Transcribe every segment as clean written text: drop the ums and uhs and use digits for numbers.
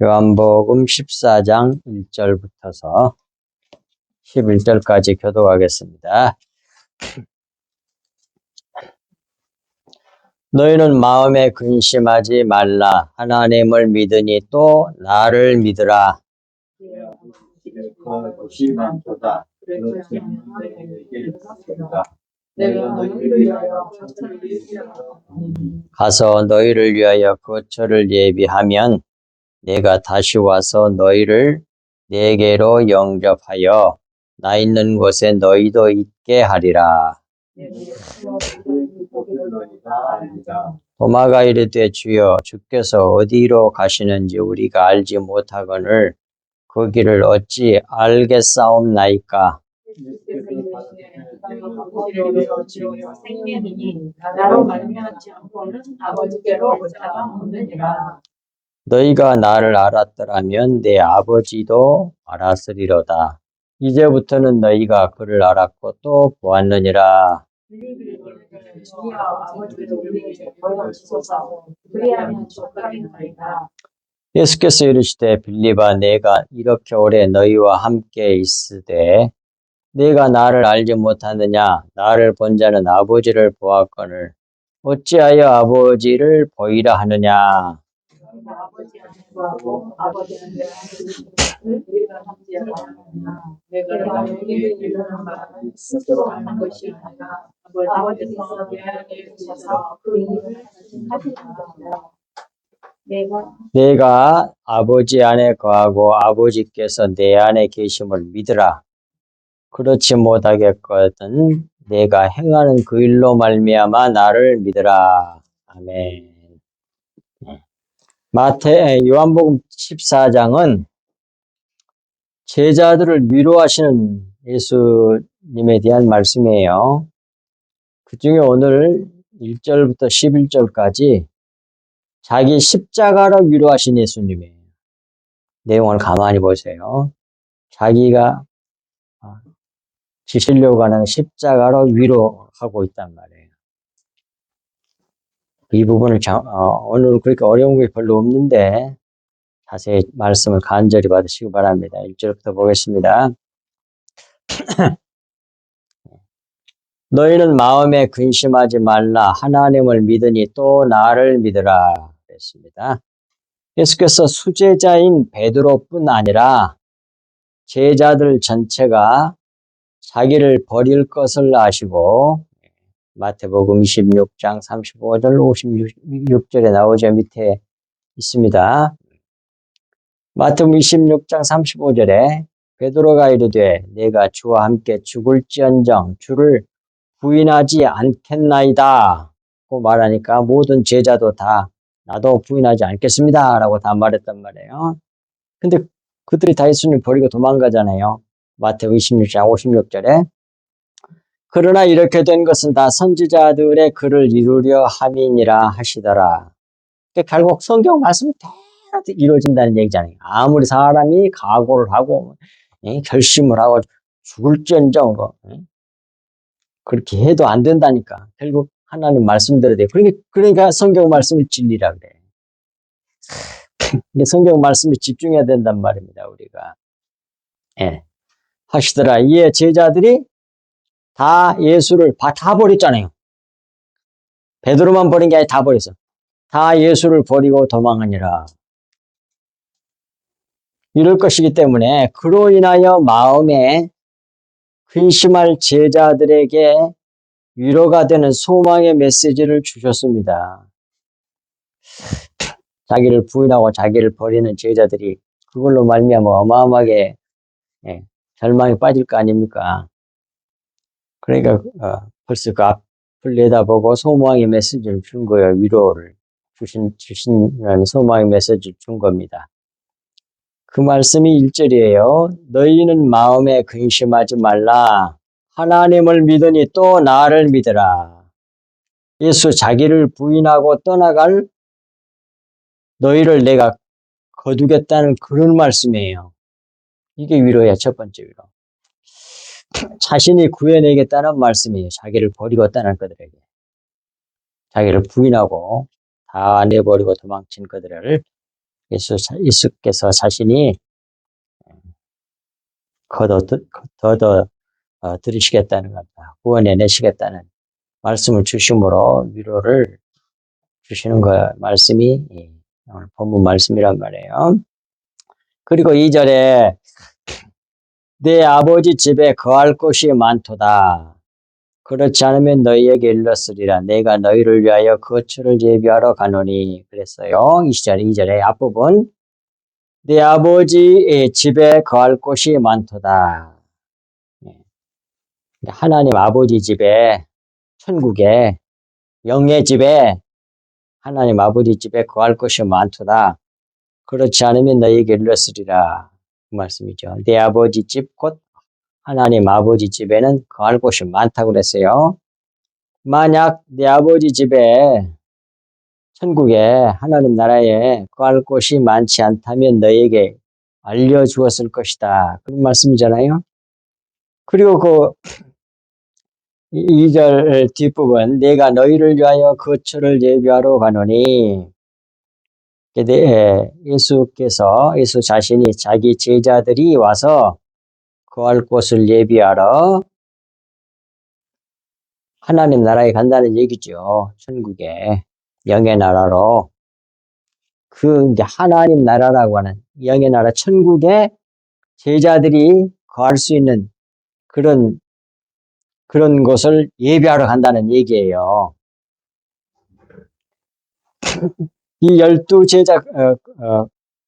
요한복음 14장 1절부터서 11절까지 교독하겠습니다. 너희는 마음에 근심하지 말라. 하나님을 믿으니 또 나를 믿으라. 가서 너희를 위하여 거처를 예비하면 내가 다시 와서 너희를 내게로 영접하여 나 있는 곳에 너희도 있게 하리라. 도마가 이르되 주여 주께서 어디로 가시는지 우리가 알지 못하거늘 그 길을 어찌 알겠사옵나이까? 너희가 나를 알았더라면 내 아버지도 알았으리로다. 이제부터는 너희가 그를 알았고 또 보았느니라. 예수께서 이르시되 빌립아 내가 이렇게 오래 너희와 함께 있으되 네가 나를 알지 못하느냐? 나를 본 자는 아버지를 보았거늘 어찌하여 아버지를 보이라 하느냐? 내가 아버지 안에 거하고 아버지께서 내 안에 계심을 믿으라. 그렇지 못하겠거든 내가 행하는 그 일로 말미암아 나를 믿으라. 아멘. 요한복음 14장은 제자들을 위로하시는 예수님에 대한 말씀이에요. 그 중에 오늘 1절부터 11절까지 자기 십자가로 위로하신 예수님이에요. 내용을 가만히 보세요. 자기가 지시려고 하는 십자가로 위로하고 있단 말이에요. 이 부분을 오늘 그렇게 어려운 게 별로 없는데 자세히 말씀을 간절히 받으시기 바랍니다. 1절부터 보겠습니다. 너희는 마음에 근심하지 말라. 하나님을 믿으니 또 나를 믿으라. 그랬습니다. 예수께서 수제자인 베드로뿐 아니라 제자들 전체가 자기를 버릴 것을 아시고 마태복음 26장 35절 56절에 나오죠. 밑에 있습니다. 마태복음 26장 35절에 베드로가 이르되 내가 주와 함께 죽을지언정 주를 부인하지 않겠나이다 고 말하니까 모든 제자도 다 나도 부인하지 않겠습니다 라고 다 말했단 말이에요. 근데 그들이 다 예수님을 버리고 도망가잖아요. 마태복음 26장 56절에 그러나 이렇게 된 것은 다 선지자들의 글을 이루려 함이니라 하시더라. 그러니까 결국 성경 말씀이 대로 이루어진다는 얘기잖아요. 아무리 사람이 각오를 하고 결심을 하고 죽을지언정 그렇게 해도 안 된다니까. 결국 하나님 말씀대로 돼. 그러니까 성경 말씀이 진리라 그래. 성경 말씀에 집중해야 된단 말입니다. 우리가. 하시더라. 이에 제자들이 다 예수를 다 버렸잖아요. 베드로만 버린 게 아니라 다 버렸어. 다 예수를 버리고 도망하니라. 이럴 것이기 때문에 그로 인하여 마음에 근심할 제자들에게 위로가 되는 소망의 메시지를 주셨습니다. 자기를 부인하고 자기를 버리는 제자들이 그걸로 말미암아 어마어마하게 절망에 빠질 거 아닙니까? 그러니까 벌써 그 앞을 내다보고 소망의 메시지를 준 거예요. 위로를 주신다는 소망의 메시지를 준 겁니다. 그 말씀이 1절이에요. 너희는 마음에 근심하지 말라. 하나님을 믿으니 또 나를 믿으라. 예수 자기를 부인하고 떠나갈 너희를 내가 거두겠다는 그런 말씀이에요. 이게 위로야, 첫 번째 위로. 자신이 구해내겠다는 말씀이에요. 자기를 버리고 떠난 그들에게. 자기를 부인하고 다 내버리고 도망친 그들을 예수께서 자신이 거둬 들으시겠다는 겁니다. 구원해 내시겠다는 말씀을 주심으로 위로를 주시는 말씀이 오늘 본문 말씀이란 말이에요. 그리고 2절에 내 아버지 집에 거할 곳이 많도다. 그렇지 않으면 너희에게 일렀으리라. 내가 너희를 위하여 거처를 예비하러 가노니. 그랬어요. 2절의 앞부분. 내 아버지 집에 거할 곳이 많도다. 하나님 아버지 집에, 천국에, 영의 집에, 하나님 아버지 집에 거할 곳이 많도다. 그렇지 않으면 너희에게 일렀으리라. 그 말씀이죠. 내 아버지 집 곧 하나님 아버지 집에는 거할 곳이 많다고 그랬어요. 만약 내 아버지 집에 천국에 하나님 나라에 거할 곳이 많지 않다면 너희에게 알려주었을 것이다. 그런 말씀이잖아요. 그리고 그 2절 뒷부분 내가 너희를 위하여 거처를 예비하러 가노니 예수 자신이 자기 제자들이 와서 거할 곳을 예비하러 하나님 나라에 간다는 얘기죠. 천국에 영의 나라로 이제 하나님 나라라고 하는 영의 나라 천국에 제자들이 거할 수 있는 그런 곳을 예비하러 간다는 얘기예요. 이 12제자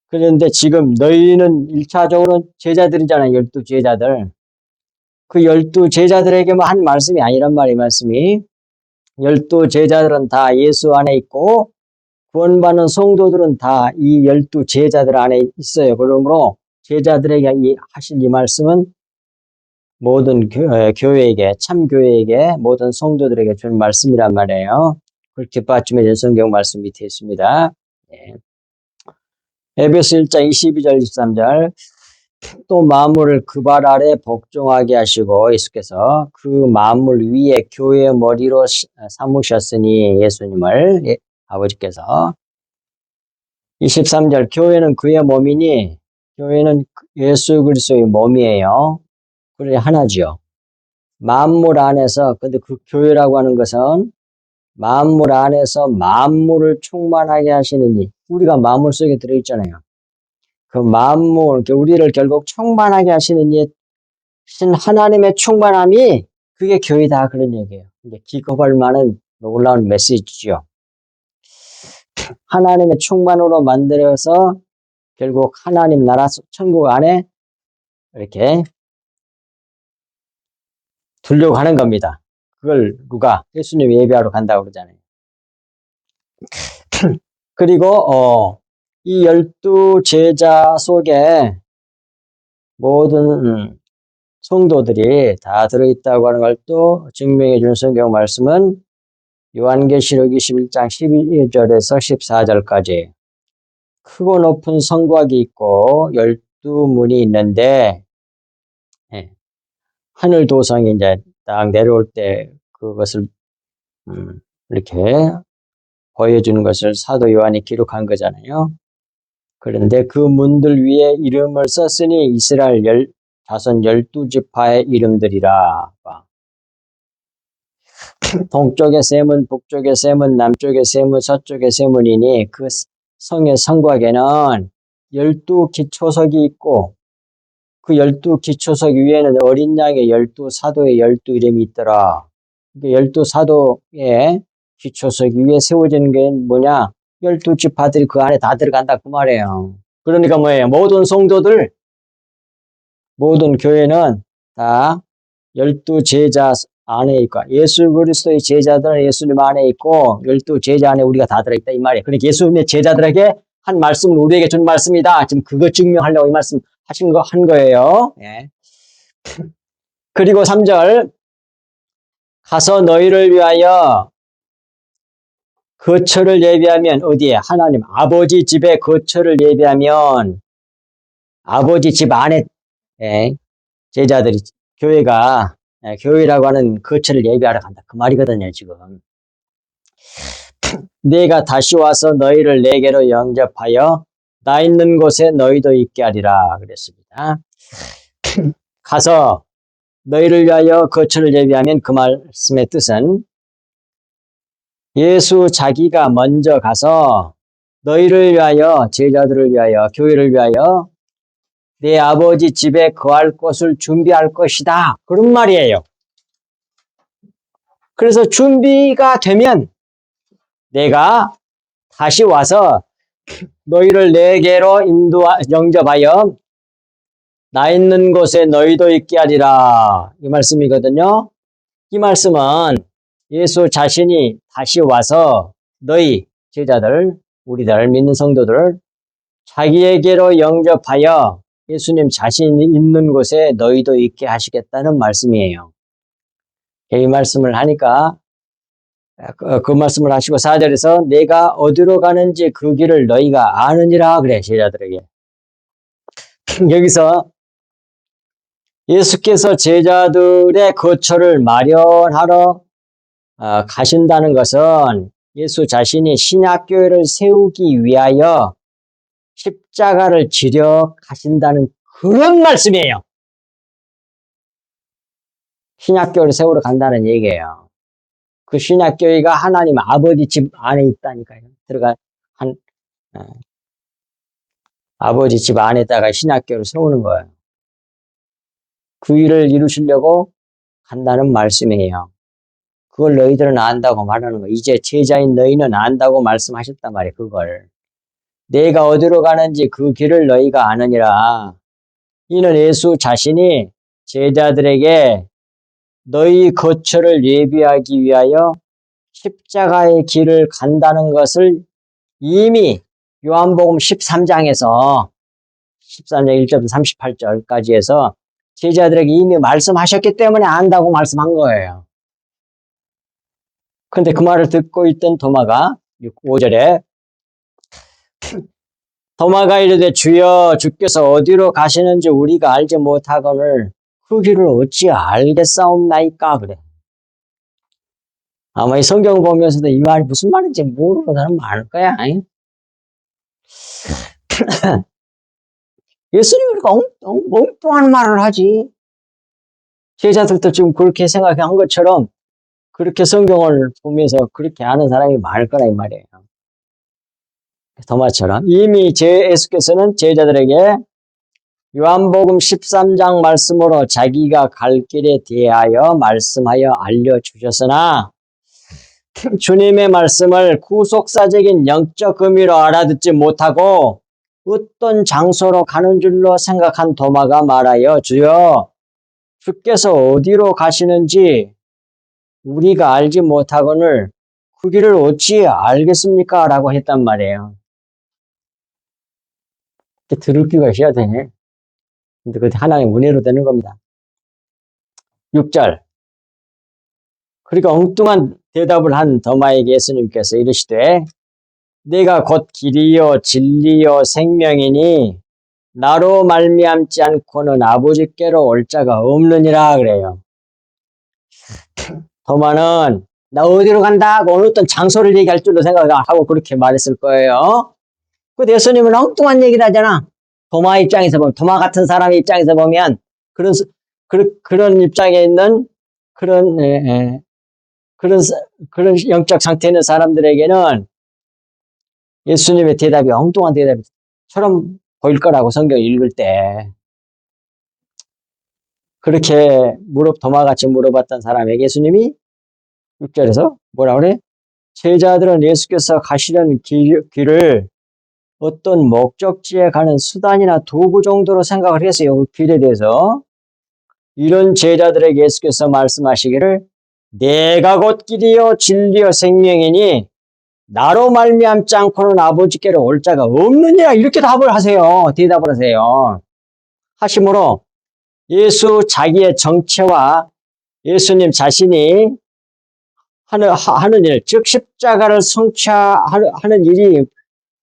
그런데 지금 너희는 1차적으로는 제자들이잖아요. 12제자들. 그 12제자들에게만 한 말씀이 아니란 말이에요. 말씀이. 12제자들은 다 예수 안에 있고 구원받는 성도들은 다 이 12제자들 안에 있어요. 그러므로 제자들에게 하신 이 말씀은 모든 교회에게, 참교회에게, 모든 성도들에게 준 말씀이란 말이에요. 그걸 뒷받침해 성경 말씀 밑에 있습니다. 네. 에베소 1장 22절 23절 또 만물을 그 발 아래 복종하게 하시고 예수께서 그 만물 위에 교회의 머리로 삼으셨으니 예수님을 아버지께서 23절 교회는 그의 몸이니 교회는 예수 그리스도의 몸이에요. 그래 하나죠. 만물 안에서 근데 그 교회라고 하는 것은 만물 안에서 만물을 충만하게 하시는 이 우리가 만물 속에 들어있잖아요. 그 만물, 우리를 결국 충만하게 하시는 이 신 하나님의 충만함이 그게 교회다 그런 얘기예요. 이게 기겁할 만한 놀라운 메시지죠. 하나님의 충만으로 만들어서 결국 하나님 나라 천국 안에 이렇게 두려고 하는 겁니다. 그걸 누가? 예수님이 예배하러 간다고 그러잖아요. 그리고 이 12제자 속에 모든 성도들이 다 들어있다고 하는 걸 또 증명해 준 성경 말씀은 요한계시록 21장 12절에서 14절까지 크고 높은 성곽이 있고 12문이 있는데 하늘 도성이 이제 딱 내려올 때 그것을 이렇게 보여주는 것을 사도 요한이 기록한 거잖아요. 그런데 그 문들 위에 이름을 썼으니 이스라엘 자손 12지파의 이름들이라. 동쪽의 세 문, 북쪽의 세 문, 남쪽의 세 문, 서쪽의 세 문이니 그 성의 성곽에는 12기초석이 있고 그 12기초석 위에는 어린 양의 12사도의 12이름이 있더라. 12사도의 기초석 위에 세워지는 게 뭐냐? 12지파들이 그 안에 다 들어간다 그 말이에요. 그러니까 뭐예요? 모든 성도들, 모든 교회는 다 12제자 안에 있고 예수 그리스도의 제자들은 예수님 안에 있고 12제자 안에 우리가 다 들어있다 이 말이에요. 그러니까 예수님의 제자들에게 한 말씀을 우리에게 준 말씀이다. 지금 그거 증명하려고 이 말씀 한 거예요. 예. 그리고 3절 가서 너희를 위하여 거처를 예비하면 어디에? 하나님 아버지 집에 거처를 예비하면 아버지 집 안에 제자들이 교회가 교회라고 하는 거처를 예비하러 간다. 그 말이거든요, 지금. 내가 다시 와서 너희를 내게로 영접하여 나 있는 곳에 너희도 있게 하리라 그랬습니다. 가서 너희를 위하여 거처를 예비하면 그 말씀의 뜻은 예수 자기가 먼저 가서 너희를 위하여, 제자들을 위하여, 교회를 위하여 내 아버지 집에 거할 곳을 준비할 것이다. 그런 말이에요. 그래서 준비가 되면 내가 다시 와서 너희를 내게로 영접하여 나 있는 곳에 너희도 있게 하리라. 이 말씀이거든요. 이 말씀은 예수 자신이 다시 와서 너희 제자들, 우리들 믿는 성도들을 자기에게로 영접하여 예수님 자신이 있는 곳에 너희도 있게 하시겠다는 말씀이에요. 이 말씀을 하니까 그 말씀을 하시고 4절에서 내가 어디로 가는지 그 길을 너희가 아느니라 그래, 제자들에게. 여기서 예수께서 제자들의 거처를 마련하러 가신다는 것은 예수 자신이 신약교회를 세우기 위하여 십자가를 지려 가신다는 그런 말씀이에요. 신약교회를 세우러 간다는 얘기예요. 그 신약교회가 하나님 아버지 집 안에 있다니까요. 아버지 집 안에다가 신약교회를 세우는 거예요. 그 일을 이루시려고 간다는 말씀이에요. 그걸 너희들은 안다고 말하는 거예요. 이제 제자인 너희는 안다고 말씀하셨단 말이에요. 그걸. 내가 어디로 가는지 그 길을 너희가 아느니라. 이는 예수 자신이 제자들에게 너희 거처를 예비하기 위하여 십자가의 길을 간다는 것을 이미 요한복음 13장에서 13장 1절부터 38절까지 해서 제자들에게 이미 말씀하셨기 때문에 안다고 말씀한 거예요. 그런데 그 말을 듣고 있던 도마가 5절에 도마가 이르되 주여 주께서 어디로 가시는지 우리가 알지 못하거늘 그 길을 어찌 알겠사옵나이까 그래. 아마 이 성경 보면서도 이 말이 무슨 말인지 모르는 사람 많을 거야. 예수님이 엉뚱한 말을 하지. 제자들도 지금 그렇게 생각한 것처럼 그렇게 성경을 보면서 그렇게 아는 사람이 많을 거라 이 말이에요. 도마처럼 이미 예수께서는 제자들에게 요한복음 13장 말씀으로 자기가 갈 길에 대하여 말씀하여 알려주셨으나 주님의 말씀을 구속사적인 영적 의미로 알아듣지 못하고 어떤 장소로 가는 줄로 생각한 도마가 말하여 주여 주께서 어디로 가시는지 우리가 알지 못하거늘 그 길을 어찌 알겠습니까? 라고 했단 말이에요. 들을 귀가 있어야 되네. 근데 그게 하나님의 은혜로 되는 겁니다. 6절. 그러니까 엉뚱한 대답을 한 도마에게 예수님께서 이르시되 내가 곧 길이요 진리요 생명이니 나로 말미암지 않고는 아버지께로 올 자가 없느니라 그래요. 도마는 나 어디로 간다 하고 어느 어떤 장소를 얘기할 줄로 생각하고 그렇게 말했을 거예요. 근데 예수님은 엉뚱한 얘기를 하잖아. 도마 입장에서 보면, 도마 같은 사람의 입장에서 보면 그런 입장에 있는 그런 영적 상태에 있는 사람들에게는 예수님의 대답이 엉뚱한 대답처럼 보일 거라고 성경 읽을 때. 그렇게 도마같이 물어봤던 사람에게 예수님이 6절에서 뭐라 그래? 제자들은 예수께서 가시려는 길을 어떤 목적지에 가는 수단이나 도구 정도로 생각을 했어요. 그 길에 대해서. 이런 제자들에게 예수께서 말씀하시기를 내가 곧 길이요 진리요 생명이니 나로 말미암지 않고는 아버지께로 올 자가 없느니라 이렇게 대답을 하세요. 하심으로 예수 자기의 정체와 예수님 자신이 하는 일, 즉 십자가를 성취하는 일이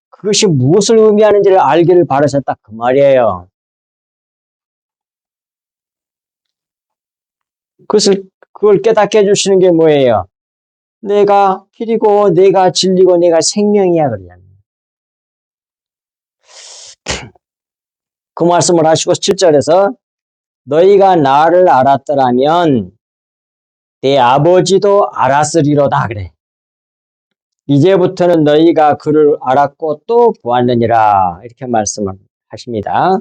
그것이 무엇을 의미하는지를 알기를 바라셨다 그 말이에요. 그걸 깨닫게 해주시는 게 뭐예요? 내가 길이고 내가 진리고 내가 생명이야 그러잖아요. 그 말씀을 하시고 7절에서 너희가 나를 알았더라면 내 아버지도 알았으리로다 그래. 이제부터는 너희가 그를 알았고 또 보았느니라 이렇게 말씀을 하십니다.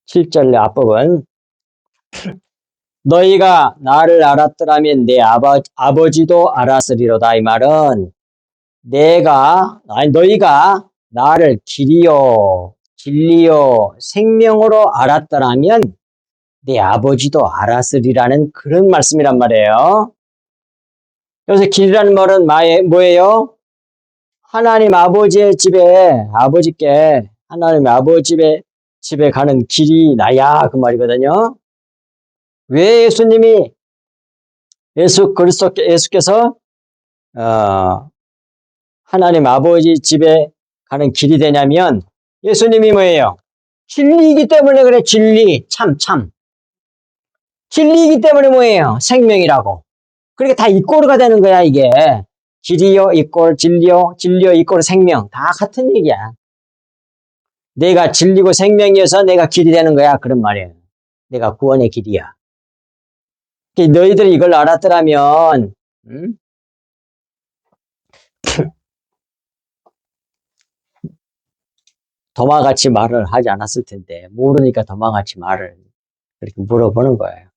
7절 앞부분 너희가 나를 알았더라면 내 아버지도 알았으리로다. 이 말은 너희가 나를 길이요 진리요 생명으로 알았더라면 내 아버지도 알았으리라는 그런 말씀이란 말이에요. 여기서 길이라는 말은 뭐예요? 하나님 아버지의 집에 하나님 아버지의 집에 가는 길이 나야 그 말이거든요. 왜 예수께서 하나님 아버지 집에 가는 길이 되냐면 예수님이 뭐예요? 진리이기 때문에 그래. 진리 참 진리이기 때문에 뭐예요? 생명이라고. 그러니까 다 이꼬르가 되는 거야 이게. 길이요 이꼬르 진리요 이꼬르 생명 다 같은 얘기야. 내가 진리고 생명이어서 내가 길이 되는 거야 그런 말이에요. 내가 구원의 길이야. 너희들이 이걸 알았더라면 도마같이 말을 하지 않았을 텐데 모르니까 도마같이 말을 그렇게 물어보는 거예요.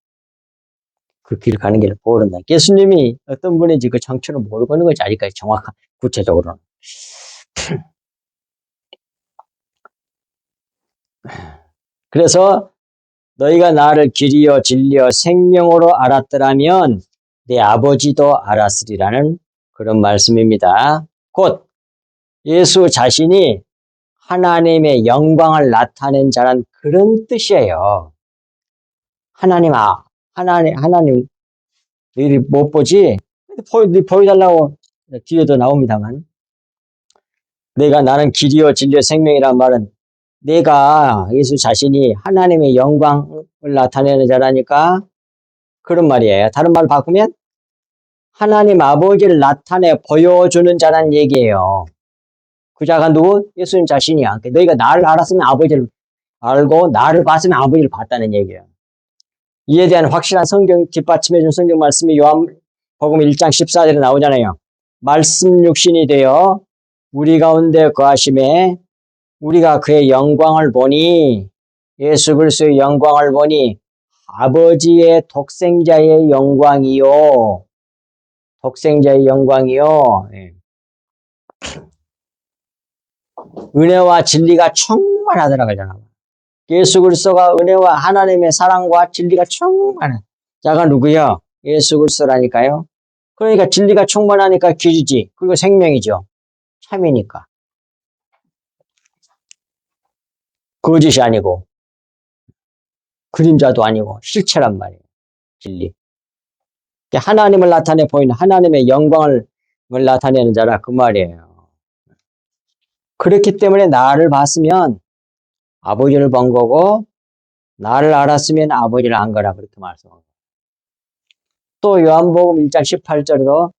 그 길 가는 길을 모른다. 예수님이 어떤 분인지 그 정체를 모르고 있는 거지 아직까지 정확한 구체적으로는. 그래서 너희가 나를 길이요 진리요 생명으로 알았더라면 내 아버지도 알았으리라는 그런 말씀입니다. 곧 예수 자신이 하나님의 영광을 나타낸 자란 그런 뜻이에요. 하나님 너희들이 못 보지? 보여달라고 뒤에도 나옵니다만 나는 길이요 진리요 생명이란 말은 내가 예수 자신이 하나님의 영광을 나타내는 자라니까 그런 말이에요. 다른 말 바꾸면 하나님 아버지를 나타내 보여주는 자란 얘기예요. 그 자가 누구? 예수님 자신이야. 너희가 나를 알았으면 아버지를 알고 나를 봤으면 아버지를 봤다는 얘기예요. 이에 대한 확실한 성경 뒷받침해준 성경 말씀이 요한복음 1장 14절에 나오잖아요. 말씀 육신이 되어 우리 가운데 거하심에 우리가 그의 영광을 보니 예수 그리스도의 영광을 보니 아버지의 독생자의 영광이요. 독생자의 영광이요. 은혜와 진리가 충만하더라 그러잖아. 예수 그리스도가 은혜와 하나님의 사랑과 진리가 충만한 자가 누구요? 예수 그리스도라니까요. 그러니까 진리가 충만하니까 길이지. 그리고 생명이죠. 참이니까. 거짓이 아니고 그림자도 아니고 실체란 말이에요. 진리. 하나님을 나타내 보이는 하나님의 영광을 나타내는 자라 그 말이에요. 그렇기 때문에 나를 봤으면 아버지를 본 거고 나를 알았으면 아버지를 안 거라 그렇게 말씀합니다. 또 요한복음 1장 18절에도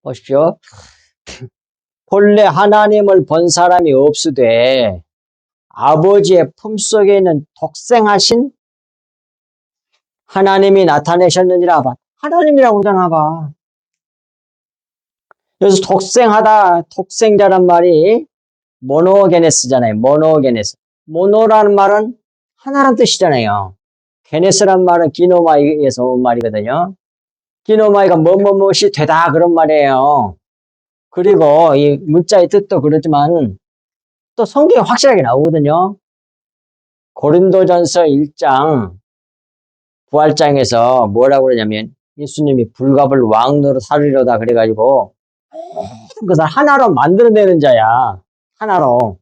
보십시오. 본래 하나님을 본 사람이 없으되 아버지의 품속에 있는 독생하신 하나님이 나타내셨느니라 봐. 하나님이라고 그러잖아 봐. 여기서 독생자란 말이 모노게네스잖아요. 모노게네스. 모노라는 말은 하나란 뜻이잖아요. 게네스란 말은 기노마이에서 온 말이거든요. 기노마이가 뭐뭐뭐이 되다 그런 말이에요. 그리고 이 문자의 뜻도 그러지만 또 성경에 확실하게 나오거든요. 고린도전서 1장 부활장에서 뭐라고 그러냐면 예수님이 불갑을 왕노로 살리려다 그래가지고 그것을 하나로 만들어내는 자야. 하나로.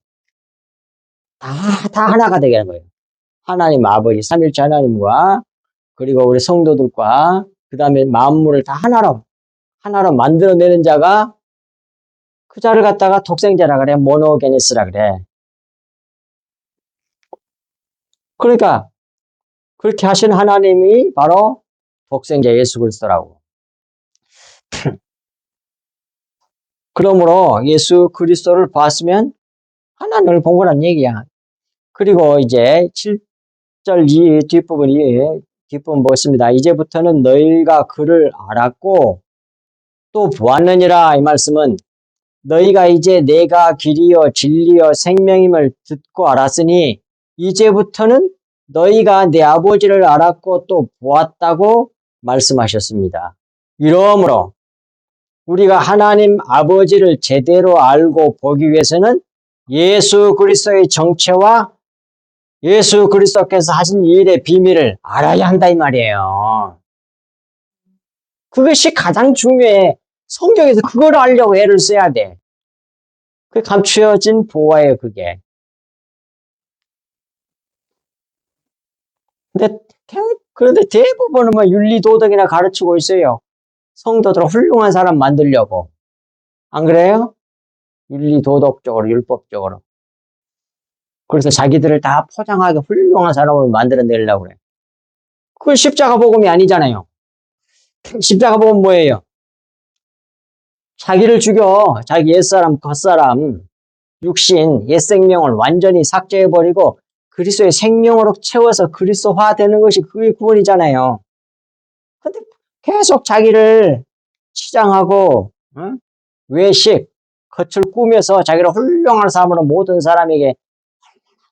다 하나가 되게 하는 거예요. 하나님 아버지, 삼일체 하나님과 그리고 우리 성도들과 그 다음에 만물을 다 하나로 만들어내는 자가 그 자를 갖다가 독생자라 그래. 모노게네스라 그래. 그러니까 그렇게 하신 하나님이 바로 독생자 예수 그리스도라고. 그러므로 예수 그리스도를 봤으면 하나님을 본 거란 얘기야. 그리고 이제 7절 뒷부분 보겠습니다. 이제부터는 너희가 그를 알았고 또 보았느니라. 이 말씀은 너희가 이제 내가 길이요 진리요 생명임을 듣고 알았으니 이제부터는 너희가 내 아버지를 알았고 또 보았다고 말씀하셨습니다. 이러므로 우리가 하나님 아버지를 제대로 알고 보기 위해서는 예수 그리스도의 정체와 예수 그리스도께서 하신 일의 비밀을 알아야 한다 이 말이에요. 그것이 가장 중요해. 성경에서 그걸 알려고 애를 써야 돼. 그게 감추어진 보화예요, 그게. 그런데 대부분은 뭐 윤리 도덕이나 가르치고 있어요. 성도들 훌륭한 사람 만들려고. 안 그래요? 윤리 도덕적으로, 율법적으로. 그래서 자기들을 다 포장하게 훌륭한 사람을 만들어내려고 그래. 그건 십자가 복음이 아니잖아요. 십자가 복음 뭐예요? 자기를 죽여. 자기 옛사람, 겉사람, 육신, 옛 생명을 완전히 삭제해버리고 그리스도의 생명으로 채워서 그리스도화 되는 것이 그게 구원이잖아요. 근데 계속 자기를 치장하고, 응? 외식, 겉을 꾸며서 자기를 훌륭한 사람으로 모든 사람에게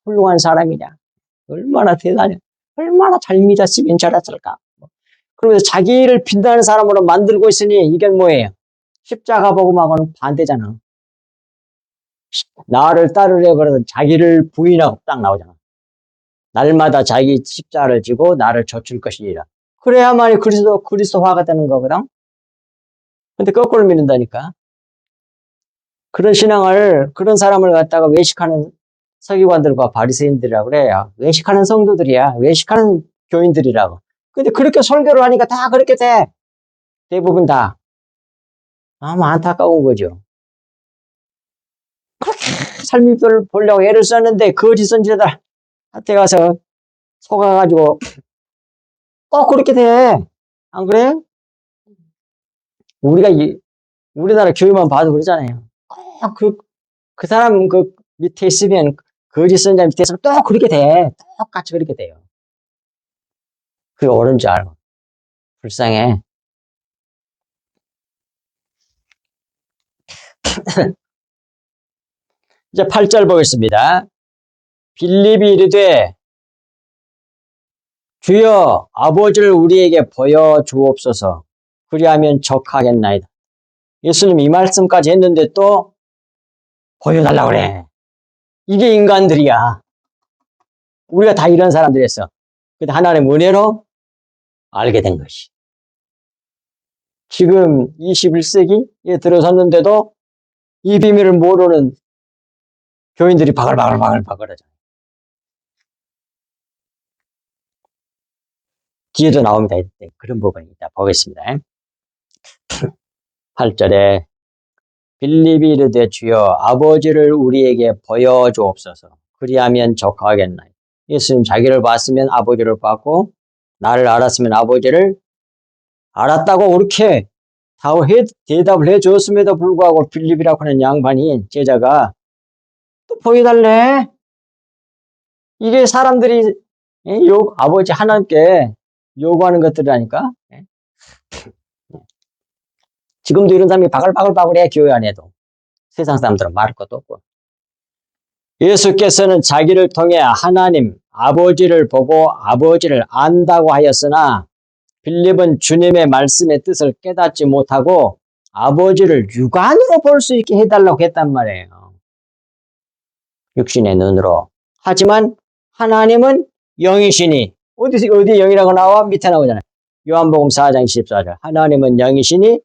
훌륭한 사람이냐. 얼마나 대단해. 얼마나 잘 믿었으면 저랬을까. 그러면서 자기를 빛나는 사람으로 만들고 있으니 이게 뭐예요? 십자가 복음하고는 반대잖아. 나를 따르려 그러다 자기를 부인하고 딱 나오잖아. 날마다 자기 십자를 지고 나를 젖힐 것이니라. 그래야만이 그리스도화가 되는 거거든. 근데 거꾸로 믿는다니까. 그런 신앙을, 그런 사람을 갖다가 외식하는 서기관들과 바리새인들이라고 그래요. 외식하는 성도들이야. 외식하는 교인들이라고. 근데 그렇게 설교를 하니까 다 그렇게 돼. 대부분 다. 아무 안타까운 거죠. 그렇게 삶을 보려고 애를 썼는데 거짓 선지자들 한테 가서 속아가지고 꼭 그렇게 돼. 안 그래? 우리가 우리나라 교회만 봐도 그러잖아요. 꼭 그 사람 밑에 있으면 거짓 선지자 밑에 있으면 또 그렇게 돼. 똑같이 그렇게 돼요. 그게 옳은 줄 알고. 불쌍해. 이제 8절 보겠습니다. 빌립이 이르되 주여 아버지를 우리에게 보여주옵소서. 그리하면 족하겠나이다. 예수님 이 말씀까지 했는데 또 보여달라고 그래. 이게 인간들이야. 우리가 다 이런 사람들이었어. 근데 하나님의 은혜로 알게 된 것이. 지금 21세기에 들어섰는데도 이 비밀을 모르는 교인들이 바글바글 하잖아요. 뒤에도 나옵니다. 그런 부분이 있다. 보겠습니다. 8절에 빌립이 이르되 주여 아버지를 우리에게 보여주옵소서. 그리하면 족하겠나요. 예수님 자기를 봤으면 아버지를 봤고 나를 알았으면 아버지를 알았다고 그렇게 대답을 해줬음에도 불구하고 빌립이라고 하는 양반이 제자가 또 보여달래. 이게 사람들이 아버지 하나님께 요구하는 것들이라니까. 지금도 이런 사람이 바글바글해 교회 안에도. 세상 사람들은 말할 것도 없고. 예수께서는 자기를 통해 하나님 아버지를 보고 아버지를 안다고 하였으나 빌립은 주님의 말씀의 뜻을 깨닫지 못하고 아버지를 육안으로 볼 수 있게 해달라고 했단 말이에요. 육신의 눈으로. 하지만 하나님은 영이시니 어디 영이라고 나와? 밑에 나오잖아요. 요한복음 4장 14절. 하나님은 영이시니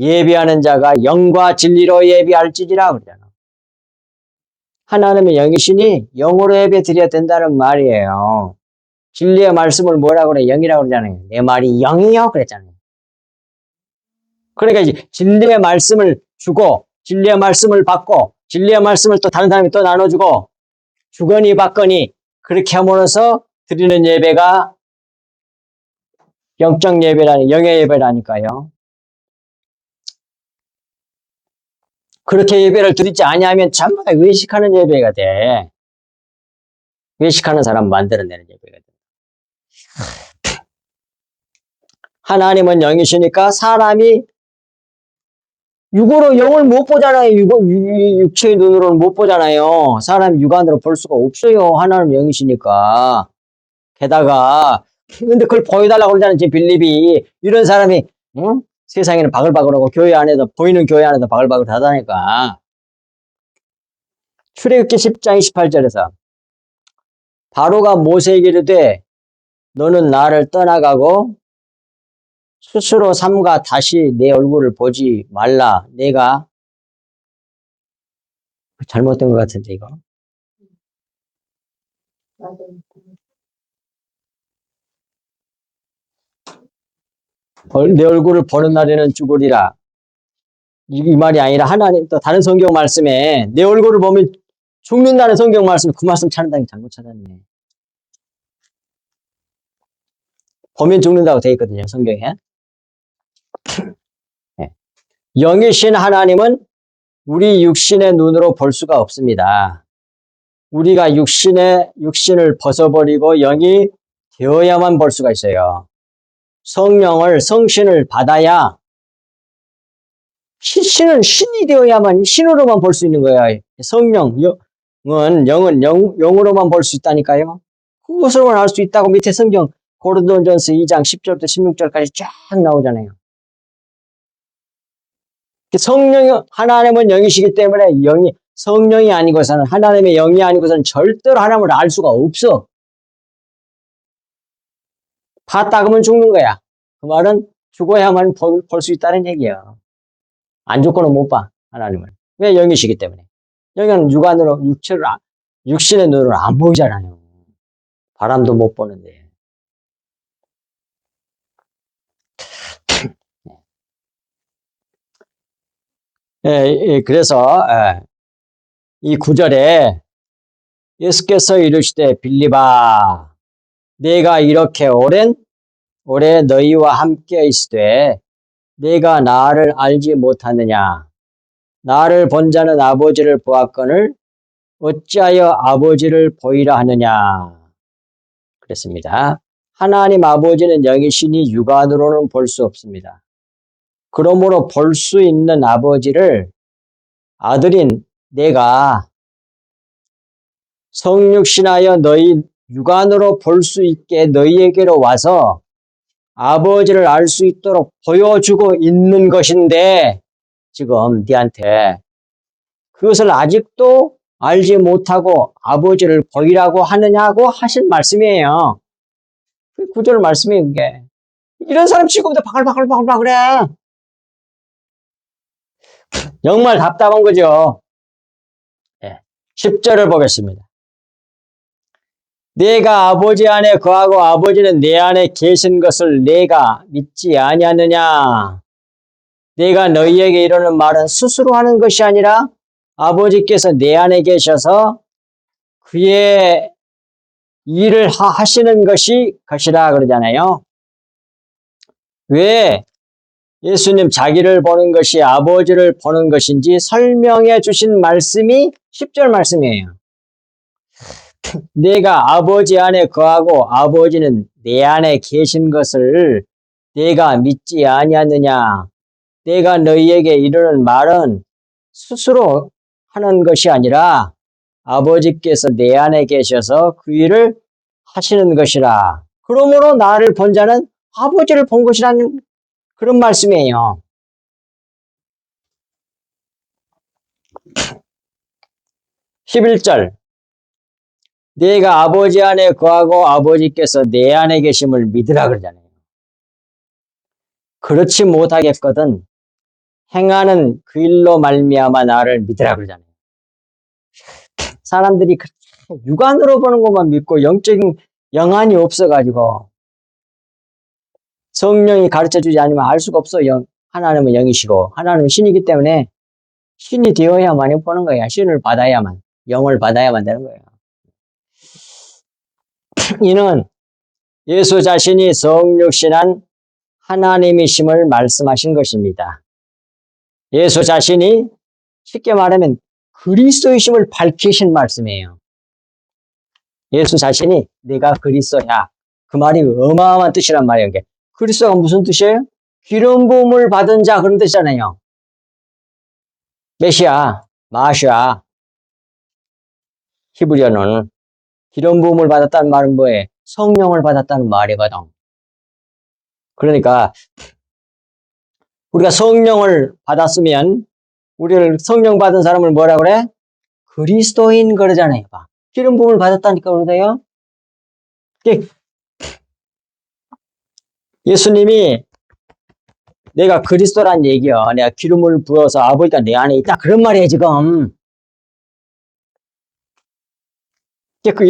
예비하는 자가 영과 진리로 예비할지니라 그러잖아. 하나님은 영이시니 영으로 예배 드려야 된다는 말이에요. 진리의 말씀을 뭐라고 그래? 영이라고 그러잖아요. 내 말이 영이요? 그랬잖아요. 그러니까 이제 진리의 말씀을 주고 진리의 말씀을 받고 진리의 말씀을 또 다른 사람이 또 나눠주고 주거니 받거니 그렇게 함으로써 드리는 예배가 영적 예배라니 영의 예배라니까요. 그렇게 예배를 드리지 아니하면 전부 다 의식하는 예배가 돼. 외식하는 사람 만들어내는 예배거든. 하나님은 영이시니까 사람이 육으로 영을 못 보잖아요. 육체의 눈으로는 못 보잖아요. 사람이 육안으로 볼 수가 없어요. 하나님 영이시니까. 게다가 근데 그걸 보여달라고 그러잖아요. 제 빌립이. 이런 사람이 응? 세상에는 바글바글하고 교회 안에도 보이는 교회 안에도 바글바글 하다니까. 출애굽기 10장 28절에서 바로가 모세에게 이르되 너는 나를 떠나가고 스스로 삼가 다시 내 얼굴을 보지 말라. 내가 잘못된 것 같은데 이거. 내 얼굴을 보는 날에는 죽으리라. 이 말이 아니라 하나님 또 다른 성경 말씀에 내 얼굴을 보면 죽는다는 성경 말씀 그 말씀 찾는다는 게 잘못 찾았네. 보면 죽는다고 되어 있거든요. 성경에. 네. 영이신 하나님은 우리 육신의 눈으로 볼 수가 없습니다. 우리가 육신을 벗어버리고 영이 되어야만 볼 수가 있어요. 성신을 받아야 신이 되어야만 신으로만 볼 수 있는 거야. 영은 영으로만 볼 수 있다니까요. 그것으로만 알 수 있다고 밑에 성경 고린도전서 2장 10절부터 16절까지 쫙 나오잖아요. 하나님은 영이시기 때문에 성령이 아니고서는 하나님의 영이 아니고서는 절대로 하나님을 알 수가 없어. 봤다 그러면 죽는 거야. 그 말은 죽어야만 볼 수 있다는 얘기야. 안 죽고는 못 봐, 하나님을. 왜? 영이시기 때문에. 영은 육신의 눈으로 안 보이잖아요. 바람도 못 보는데. 그래서 이 구절에 예수께서 이르시되 빌립아 내가 이렇게 오래 너희와 함께 있으되 내가 나를 알지 못하느냐 나를 본 자는 아버지를 보았거늘 어찌하여 아버지를 보이라 하느냐 그랬습니다. 하나님 아버지는 영이시니 육안으로는 볼 수 없습니다. 그러므로 볼 수 있는 아버지를 아들인 내가 성육신하여 너희 육안으로 볼 수 있게 너희에게로 와서 아버지를 알 수 있도록 보여주고 있는 것인데 지금 네한테 그것을 아직도 알지 못하고 아버지를 보이라고 하느냐고 하신 말씀이에요. 그 구절 말씀이에요. 그게. 이런 사람 지금부터 바글바글바글바글해. 정말 답답한 거죠. 10절을 보겠습니다. 내가 아버지 안에 거하고 아버지는 내 안에 계신 것을 내가 믿지 아니하느냐. 내가 너희에게 이르는 말은 스스로 하는 것이 아니라 아버지께서 내 안에 계셔서 그의 일을 하시는 것이라 그러잖아요. 왜 예수님 자기를 보는 것이 아버지를 보는 것인지 설명해 주신 말씀이 10절 말씀이에요. 내가 아버지 안에 거하고 아버지는 내 안에 계신 것을 내가 믿지 아니하느냐. 내가 너희에게 이르는 말은 스스로 하는 것이 아니라 아버지께서 내 안에 계셔서 그 일을 하시는 것이라. 그러므로 나를 본 자는 아버지를 본 것이라는 그런 말씀이에요. 11절 내가 아버지 안에 거하고 아버지께서 내 안에 계심을 믿으라 그러잖아요. 그렇지 못하겠거든 행하는 그 일로 말미암아 나를 믿으라 그러잖아요. 사람들이 육안으로 보는 것만 믿고 영적인 영안이 없어가지고 성령이 가르쳐주지 않으면 알 수가 없어. 하나님은 영이시고 하나님은 신이기 때문에 신이 되어야만 보는 거야. 신을 받아야만, 영을 받아야만 되는 거예요. 이는 예수 자신이 성육신한 하나님이심을 말씀하신 것입니다. 예수 자신이 쉽게 말하면 그리스도이심을 밝히신 말씀이에요. 예수 자신이 내가 그리스도야. 그 말이 어마어마한 뜻이란 말이에요. 이게. 그리스도가 무슨 뜻이에요? 기름 부음을 받은 자 그런 뜻이잖아요. 메시아, 마시아, 히브리어는 기름 부음을 받았다는 말은 뭐예요? 성령을 받았다는 말이거든. 그러니까 우리가 성령을 받았으면 우리를 성령 받은 사람을 뭐라 그래? 그리스도인 그러잖아요. 기름 부음을 받았다니까 그러대요. 예수님이 내가 그리스도란 얘기야. 내가 기름을 부어서 아버지가 내 안에 있다. 그런 말이에요, 지금. 그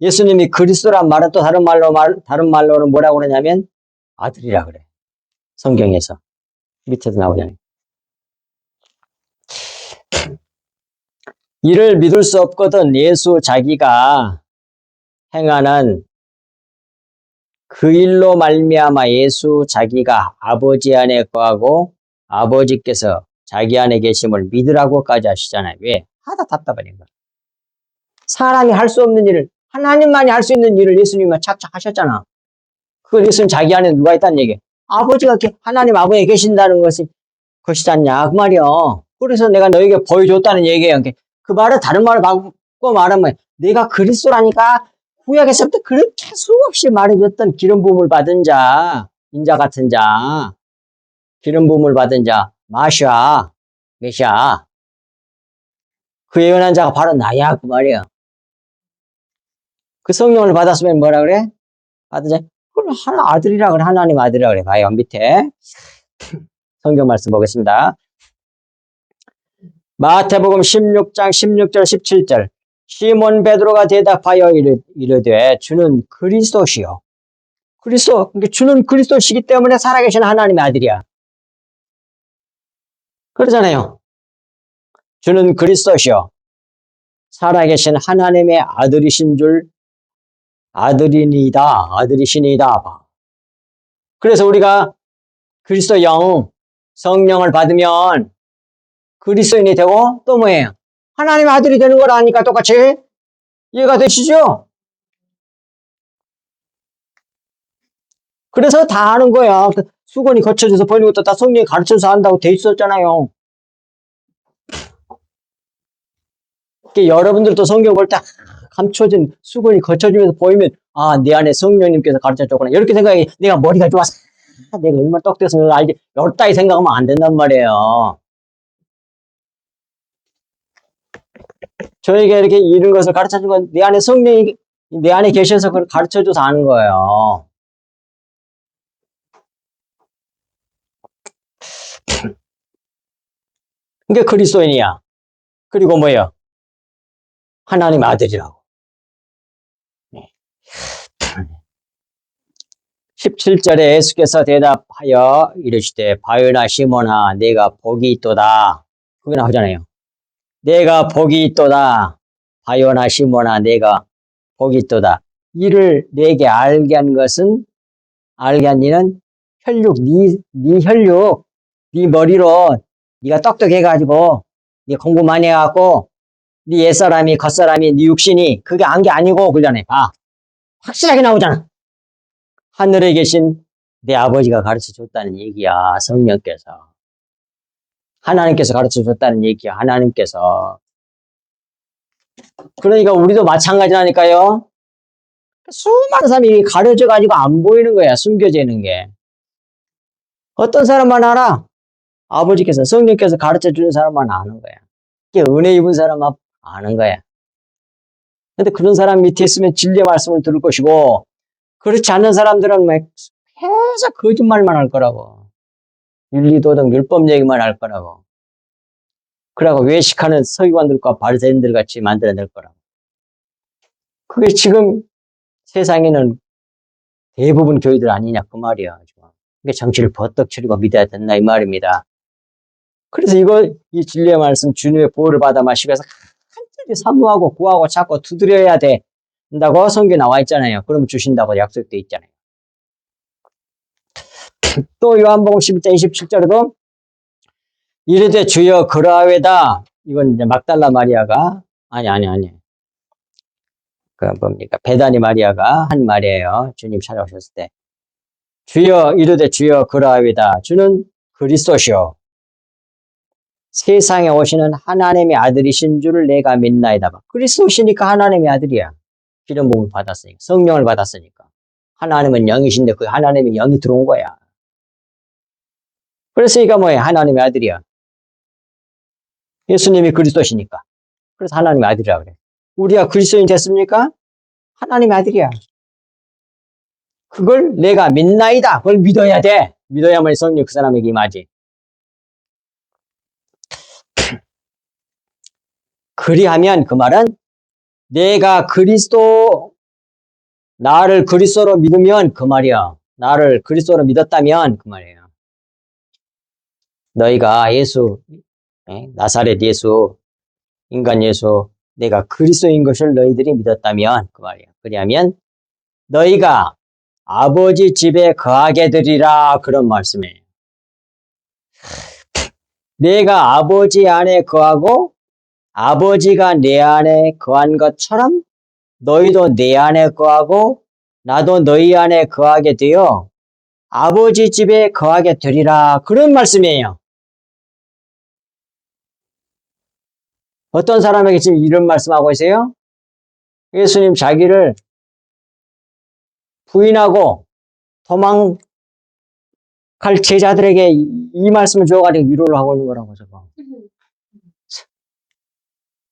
예수님이 그리스도란 말은 또 다른 말로는 뭐라고 그러냐면 아들이라 그래. 성경에서. 밑에서 나오잖아요. 이를 믿을 수 없거든. 예수 자기가 행하는 그 일로 말미암아 예수 자기가 아버지 안에 거하고 아버지께서 자기 안에 계심을 믿으라고까지 하시잖아요. 왜? 하다 답답하니까. 사람이 할 수 없는 일을 하나님만이 할 수 있는 일을 예수님이 착착 하셨잖아. 그걸 예수님 자기 안에 누가 있다는 얘기예요. 아버지가 하나님 아버지에 계신다는 것이잖냐 그 말이요. 그래서 내가 너에게 보여줬다는 얘기예요. 그 말을 다른 말을 바꿔 말하면 내가 그리스도라니까 구약에서부터 그렇게 수없이 말해줬던 기름 부음을 받은 자, 인자 같은 자, 기름 부음을 받은 자, 메시아, 그 예언한 자가 바로 나야 그 말이야. 그 성령을 받았으면 뭐라 그래? 받은 자, 그걸 아들이라 그래. 하나님 아들이라 그래. 봐요 밑에 성경 말씀 보겠습니다. 마태복음 16장 16절 17절 시몬 베드로가 대답하여 이르되 주는 그리스도시요. 그리스도, 그러니까 주는 그리스도시기 때문에 살아계신 하나님의 아들이야. 그러잖아요. 주는 그리스도시요. 살아계신 하나님의 아들이신 줄 아들이시니다. 그래서 우리가 그리스도 영, 성령을 받으면 그리스도인이 되고 또 뭐예요? 하나님의 아들이 되는 거라니까 똑같이 이해가 되시죠? 그래서 다 아는 거야. 수건이 거쳐져서 버리는 것도 다 성령이 가르쳐서 한다고 돼 있었잖아요. 여러분들도 성경 볼 때 감춰진 수건이 거쳐지면서 보이면 내 안에 성령님께서 가르쳐줬구나. 이렇게 생각해. 내가 머리가 좋아서 내가 얼마나 똑똑해서 알지. 이렇다 생각하면 안 된단 말이에요. 저에게 이렇게 이런 것을 가르쳐준 건 내 안에 성령이 내 안에 계셔서 그걸 가르쳐줘서 아는 거예요. 그게 그리스도인이야. 그리고 뭐예요? 하나님 아들이라고. 17절에 예수께서 대답하여 이르시되 바요나 시몬아 내가 복이 있도다. 그게 나오잖아요. 내가 복이 있도다. 바요나 시몬아 내가 복이 있도다. 이를 내게 알게 한 니는 혈육, 네 혈육, 네 머리로 네가 똑똑해가지고 네 공부 많이 해갖고 네 옛사람이 겉사람이 네 육신이 그게 안 게 아니고 그러잖아요. 확실하게 나오잖아. 하늘에 계신 내 아버지가 가르쳐 줬다는 얘기야. 성령께서. 하나님께서 가르쳐 줬다는 얘기야. 하나님께서. 그러니까 우리도 마찬가지라니까요. 수많은 사람이 가려져가지고 안 보이는 거야. 숨겨져 있는 게. 어떤 사람만 알아? 아버지께서 성령께서 가르쳐 주는 사람만 아는 거야. 이게 은혜 입은 사람만 아는 거야. 근데 그런 사람 밑에 있으면 진리의 말씀을 들을 것이고 그렇지 않은 사람들은 계속 거짓말만 할 거라고. 윤리도덕 율법 얘기만 할 거라고. 그러고 외식하는 서기관들과 바리새인들 같이 만들어낼 거라고. 그게 지금 세상에는 대부분 교회들 아니냐 그 말이야. 그게 정신을 버떡 차리고 믿어야 된다 이 말입니다. 그래서 이 진리의 말씀 주님의 보호를 받아 마시고 해서 간절히 사모하고 구하고 찾고 두드려야 된다고 성경에 나와 있잖아요. 그러면 주신다고 약속돼 있잖아요. 또 요한복음 11장 27절에도 이르되 주여 그러하외다. 이건 이제 막달라 마리아가 아니. 베다니 마리아가 한 말이에요. 주님 찾아오셨을 때. 주여 이르되 주여 그러하이다. 주는 그리스도시요 세상에 오시는 하나님의 아들이신 줄을 내가 믿나이다. 그리스도시니까 하나님의 아들이야. 기름 부음을 받았으니까. 성령을 받았으니까. 하나님은 영이신데 그 하나님의 영이 들어온 거야. 그랬으니까 뭐야? 하나님의 아들이야. 예수님이 그리스도시니까. 그래서 하나님의 아들이라 그래. 우리가 그리스도인 됐습니까? 하나님의 아들이야. 그걸 내가 믿나이다. 그걸 믿어야 돼. 믿어야만 성령 그 사람에게 임하지. 그리하면 그 말은 내가 나를 그리스도로 믿으면 그 말이야. 나를 그리스도로 믿었다면 그 말이에요. 너희가 예수, 나사렛 예수, 인간 예수, 내가 그리스도인 것을 너희들이 믿었다면 그 말이에요. 그리하면 너희가 아버지 집에 거하게 되리라 그런 말씀이에요. 내가 아버지 안에 거하고 아버지가 내 안에 거한 것처럼 너희도 내 안에 거하고 나도 너희 안에 거하게 되어 아버지 집에 거하게 되리라 그런 말씀이에요. 어떤 사람에게 지금 이런 말씀하고 있어요? 예수님 자기를 부인하고 도망갈 제자들에게 이 말씀을 줘가지고 위로를 하고 있는 거라고 저거.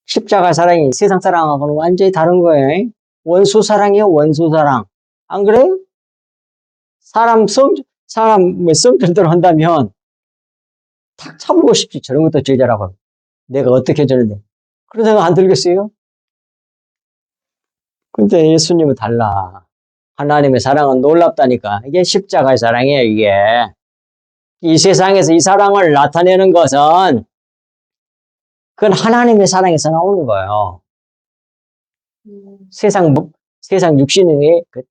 십자가 사랑이 세상 사랑하고는 완전히 다른 거예요. 원수 사랑이에요, 원수 사랑. 안 그래요? 사람 성질대로 한다면 탁 참고 싶지. 저런 것도 제자라고. 내가 어떻게 해주는데. 그런 생각 안 들겠어요? 근데 예수님은 달라. 하나님의 사랑은 놀랍다니까. 이게 십자가의 사랑이에요, 이게. 이 세상에서 이 사랑을 나타내는 것은 그건 하나님의 사랑에서 나오는 거예요. 세상 육신의 그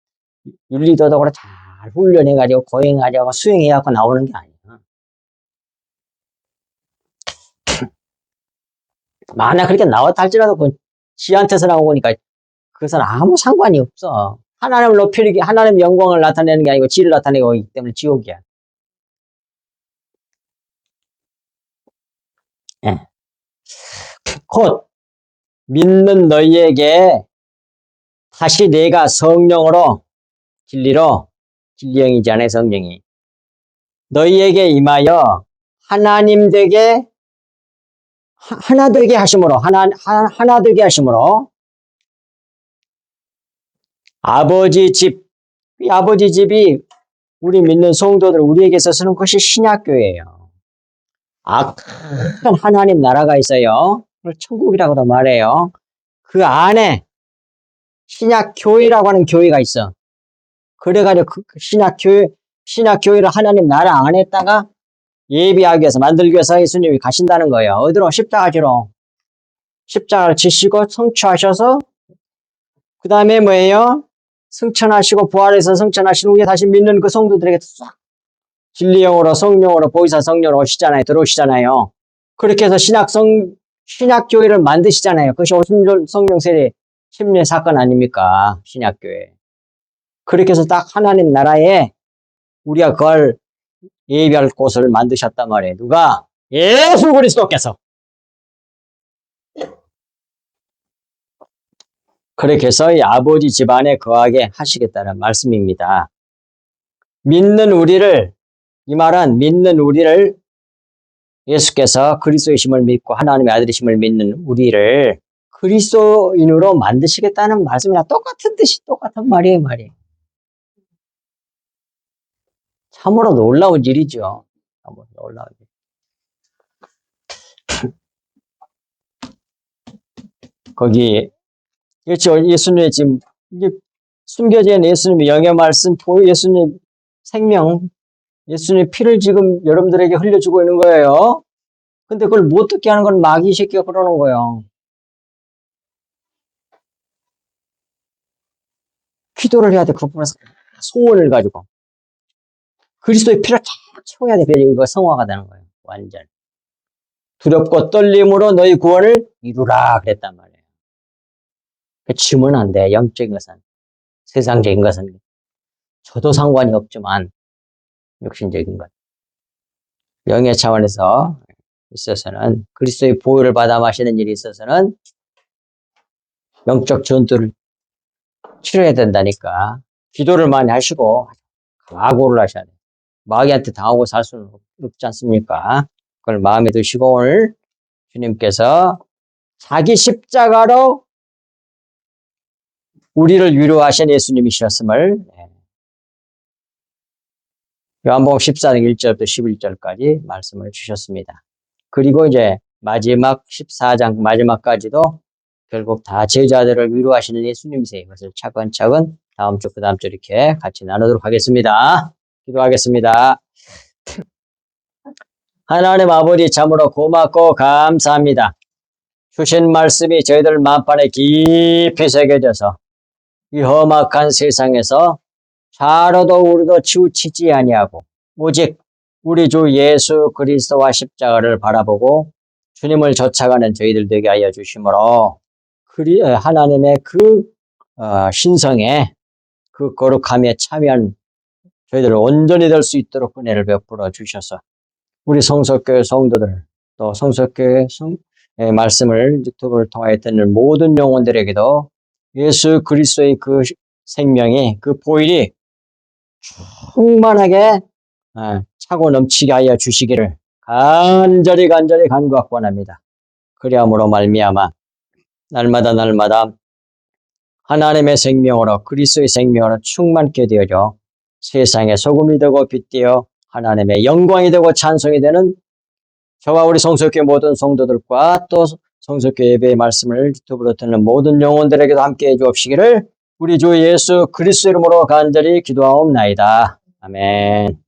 윤리도덕으로 잘 훈련해가지고 고행하자고 수행해갖고 나오는 게 아니야. 만약 그렇게 나왔다 할지라도 그 지한테서 나오니까 그것은 아무 상관이 없어. 하나님을 높이기, 하나님의 영광을 나타내는 게 아니고 지를 나타내고 있기 때문에 지옥이야. 예. 곧 믿는 너희에게 다시 내가 성령으로 진리로 진리형이지 않아요, 성령이. 너희에게 임하여 하나님 되게 하나 되게 하심으로 하나 되게 하심으로 아버지 집, 이 아버지 집이 우리 믿는 성도들 우리에게 있어서는 그것이 신약교회예요. 큰 하나님 나라가 있어요. 그걸 천국이라고도 말해요. 그 안에 신약교회라고 하는 교회가 있어. 그래가지고 그 신약교회를 하나님 나라 안에다가 예비하기 위해서 만들기 위해서 예수님이 가신다는 거예요. 어디로? 십자가지로. 십자가를 지시고 성취하셔서 그 다음에 뭐예요? 승천하시고 부활해서 승천하신 후에 다시 믿는 그 성도들에게 싹 진리영으로 성령으로 보이사 성령으로 오시잖아요. 들어오시잖아요. 그렇게 해서 신약교회를 만드시잖아요. 그것이 오순절 성령 세례 침례 사건 아닙니까? 신약교회. 그렇게 해서 딱 하나님 나라에 우리가 그걸 예비할 곳을 만드셨단 말이에요. 누가? 예수 그리스도께서. 그렇게 해서 이 아버지 집안에 거하게 하시겠다는 말씀입니다. 믿는 우리를, 이 말은 믿는 우리를 예수께서 그리스도이심을 믿고 하나님의 아들이심을 믿는 우리를 그리스도인으로 만드시겠다는 말씀이나 똑같은 뜻이 똑같은 말이에요. 참으로 놀라운 일이죠. 참으로 놀라운 일. 거기 그렇죠. 예수님의 지금 이게 숨겨져 있는 예수님의 영의 말씀, 예수님 생명, 예수님의 피를 지금 여러분들에게 흘려주고 있는 거예요. 근데 그걸 못 듣게 하는 건 마귀 새끼가 그러는 거예요. 기도를 해야 돼. 그 부분에서 소원을 가지고. 그리스도의 피를 쫙 채워야 돼. 그래야 이거 성화가 되는 거예요. 완전. 두렵고 떨림으로 너희 구원을 이루라 그랬단 말이에요. 치면 안 돼. 영적인 것은. 세상적인 것은. 저도 상관이 없지만, 육신적인 것. 영의 차원에서 있어서는, 그리스도의 보혈을 받아 마시는 일이 있어서는, 영적 전투를 치러야 된다니까. 기도를 많이 하시고, 각오를 하셔야 돼요. 마귀한테 당하고 살 수는 없지 않습니까? 그걸 마음에 두시고 오늘 주님께서 자기 십자가로 우리를 위로하신 예수님이셨음을 요한복음 14장 1절부터 11절까지 말씀을 주셨습니다. 그리고 이제 마지막 14장 마지막까지도 결국 다 제자들을 위로하시는 예수님이세요. 이것을 차근차근 다음 주, 그 다음 주 이렇게 같이 나누도록 하겠습니다. 기도하겠습니다. 하나님 아버지 참으로 고맙고 감사합니다. 주신 말씀이 저희들 마음판에 깊이 새겨져서 이 험악한 세상에서 자로도 우리도 치우치지 아니하고 오직 우리 주 예수 그리스도와 십자가를 바라보고 주님을 좇아가는 저희들 되게 하여 주시므로 하나님의 그 신성에 그 거룩함에 참여한 저희들 온전히 될 수 있도록 은혜를 베풀어 주셔서 우리 성석교회 성도들 또 성석교회 말씀을 유튜브를 통하여 듣는 모든 영혼들에게도 예수 그리스도의 그 생명이 그 보혈이 충만하게 차고 넘치게 하여 주시기를 간절히 간구하고 원합니다. 그리함으로 말미암아 날마다 하나님의 생명으로 그리스도의 생명으로 충만케 되어져 세상에 소금이 되고 빛되어 하나님의 영광이 되고 찬송이 되는 저와 우리 성석교회 모든 성도들과 또 성석교회 예배의 말씀을 유튜브로 듣는 모든 영혼들에게도 함께해 주옵시기를 우리 주 예수 그리스도 이름으로 간절히 기도하옵나이다. 아멘.